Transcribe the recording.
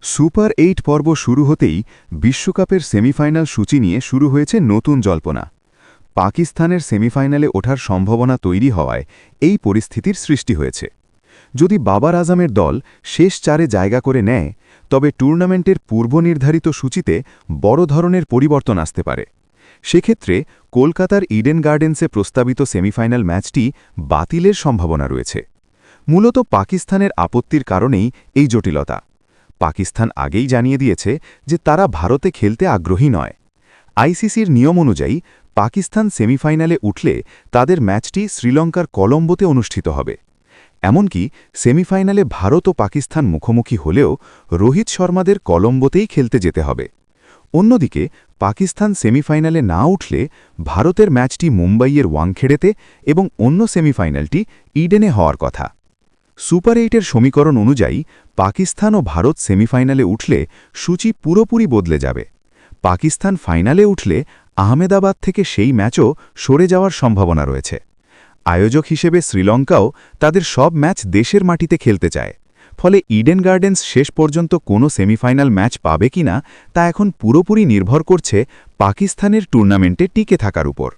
Super 8 পর্ব শুরু হতেই বিশ্বকাপের সেমিফাইনাল সূচি নিয়ে শুরু হয়েছে নতুন জল্পনা। পাকিস্তানের সেমিফাইনালে ওঠার সম্ভাবনা তৈরি হওয়ায় এই পরিস্থিতির সৃষ্টি হয়েছে। যদি বাবার আজমের দল শেষ চারে জায়গা করে নেয়, তবে টুর্নামেন্টের পূর্বনির্ধারিত সূচিতে বড় ধরনের পরিবর্তন আসতে পারে। সেক্ষেত্রে কলকাতার ইডেন গার্ডেন্সে প্রস্তাবিত সেমিফাইনাল ম্যাচটি বাতিলের সম্ভাবনা রয়েছে। মূলত পাকিস্তানের আপত্তির কারণেই এই জটিলতা। পাকিস্তান আগেই জানিয়ে দিয়েছে যে তারা ভারতে খেলতে আগ্রহী নয়। আইসিসির নিয়ম অনুযায়ী পাকিস্তান সেমিফাইনালে উঠলে তাদের ম্যাচটি শ্রীলঙ্কার কলম্বোতে অনুষ্ঠিত হবে। এমনকি সেমিফাইনালে ভারত ও পাকিস্তান মুখোমুখি হলেও রোহিত শর্মাদের কলম্বোতেই খেলতে যেতে হবে। অন্যদিকে পাকিস্তান সেমিফাইনালে না উঠলে ভারতের ম্যাচটি মুম্বাইয়ের ওয়াংখেড়েতে এবং অন্য সেমিফাইনালটি ইডেনে হওয়ার কথা। সুপার 8-এর সমীকরণ অনুযায়ী পাকিস্তান ও ভারত সেমিফাইনালে উঠলে সূচি পুরোপুরি বদলে যাবে। পাকিস্তান ফাইনালে উঠলে আহমেদাবাদ থেকে সেই ম্যাচও সরে যাওয়ার সম্ভাবনা রয়েছে। আয়োজক হিসেবে শ্রীলঙ্কাও তাদের সব ম্যাচ দেশের মাটিতে খেলতে চায়। ফলে ইডেন গার্ডেন্স শেষ পর্যন্ত কোনো সেমিফাইনাল ম্যাচ পাবে কিনা তা এখন পুরোপুরি নির্ভর করছে পাকিস্তানের টুর্নামেন্টে টিকে থাকার উপর।